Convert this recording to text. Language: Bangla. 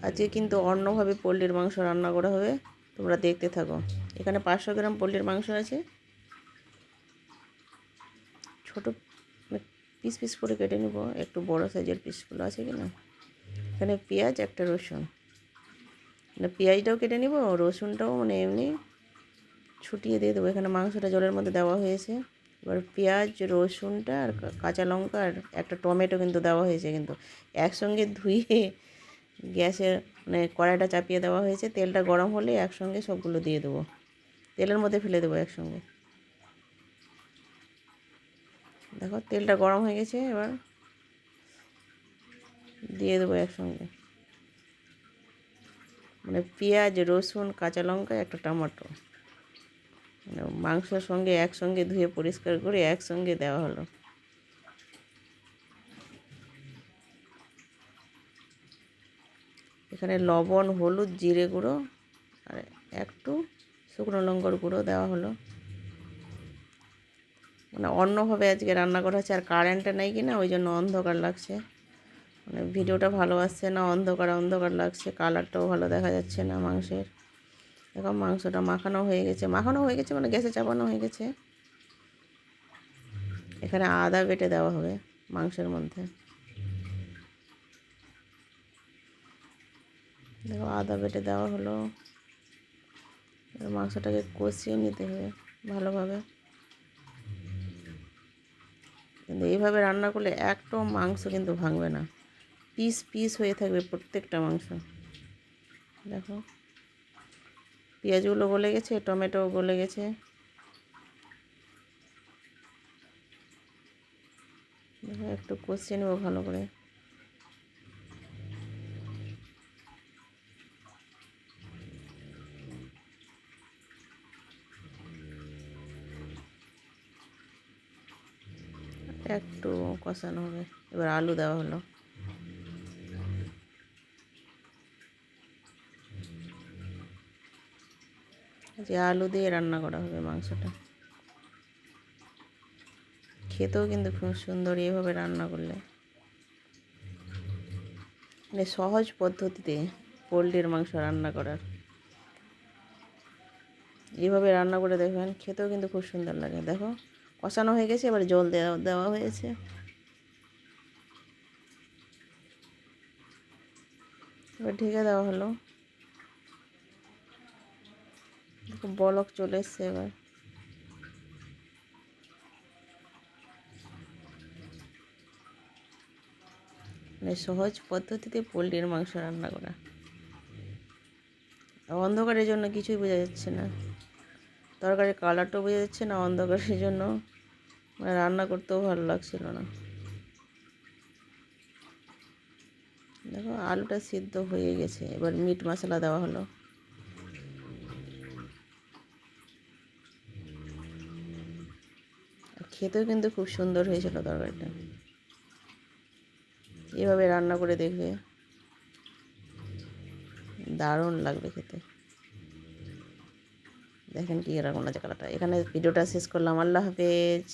আজকে কিন্তু অন্যভাবে পোলট্রির মাংস রান্না করা হবে, তোমরা দেখতে থাকো। এখানে 500 গ্রাম পোলট্রির মাংস আছে, ছোটো পিস পিস করে কেটে নেব, একটু বড় সাইজের পিসগুলো আছে কি না। এখানে পেঁয়াজ, একটা রসুন, মানে পেঁয়াজটাও কেটে নিব, রসুনটাও মানে এমনি ছুটিয়ে দিয়ে দেবো। এখানে মাংসটা জলের মধ্যে দেওয়া হয়েছে। এবার পেঁয়াজ, রসুনটা আর কাঁচা লঙ্কা আর একটা টমেটো কিন্তু দেওয়া হয়েছে, কিন্তু একসঙ্গে ধুয়ে গ্যাসের মানে কড়াইটা চাপিয়ে দেওয়া হয়েছে। তেলটা গরম হলে একসঙ্গে সবগুলো দিয়ে দেবো, তেলের মধ্যে ফেলে দেবো একসঙ্গে। দেখো তেলটা গরম হয়ে গেছে, এবার দিয়ে দেবো একসঙ্গে, মানে পেঁয়াজ, রসুন, কাঁচা লঙ্কা, একটা টমেটো, মানে মাংসের সঙ্গে একসঙ্গে ধুয়ে পরিষ্কার করে একসঙ্গে দেওয়া হলো। এখানে লবণ, হলুদ, জিরে গুঁড়ো আর একটু শুকনো লঙ্কার গুঁড়ো দেওয়া হলো। মানে অন্যভাবে আজকে রান্না করা হচ্ছে, আর কারেন্টটা নেই কিনা ওই জন্য অন্ধকার লাগছে, মানে ভিডিওটা ভালো আসছে না, অন্ধকার অন্ধকার লাগছে, কালারটাও ভালো দেখা যাচ্ছে না মাংসের। দেখো মাংসটা মাখানো হয়ে গেছে, মানে গ্যাসে চাপানো হয়ে গেছে। এখানে আদা বেটে দেওয়া হবে মাংসের মধ্যে। দেখো আদা বেটে দেওয়া হলো। মাংসটাকে কষিয়ে নিতে হবে ভালোভাবে। কিন্তু এইভাবে রান্না করলে একটাও মাংস কিন্তু ভাঙবে না, পিস পিস হয়ে থাকবে প্রত্যেকটা মাংস। দেখো পেঁয়াজগুলো গলে গেছে, টমেটোও গলে গেছে। দেখো একটু কষিয়ে নেবো ভালো করে। একটু কষানো হবে, এবার আলু দেওয়া হলো। যে আলু দিয়ে রান্না করা হবে মাংসটা, খেতেও কিন্তু খুব সুন্দর এভাবে রান্না করলে। মানে সহজ পদ্ধতিতে পোলট্রির মাংস রান্না করার, এইভাবে রান্না করে দেখবেন, খেতেও কিন্তু খুব সুন্দর লাগে। দেখো কষানো হয়ে গেছে, এবার জল দেওয়া দেওয়া হয়েছে। এবার ঢেকে দেওয়া হলো। দেখো বলক চলে এসছে এবার। মানে সহজ পদ্ধতিতে পোলট্রির মাংস রান্না করা। অন্ধকারের জন্য কিছুই বোঝা যাচ্ছে না, তরকারির কালারটাও বোঝা যাচ্ছে না, অন্ধকারের জন্য মানে রান্না করতেও ভালো লাগছিল না। দেখো আলুটা সিদ্ধ হয়ে গেছে, এবার মিট মশলা দেওয়া হলো। খেতেও কিন্তু খুব সুন্দর হয়েছিল তরকারিটা, এভাবে রান্না করে দেখবে, দারুণ লাগবে খেতে। দেখেন কি এরকম লাগছে কালারটা। এখানে ভিডিওটা শেষ করলাম, আল্লাহ হাফেজ।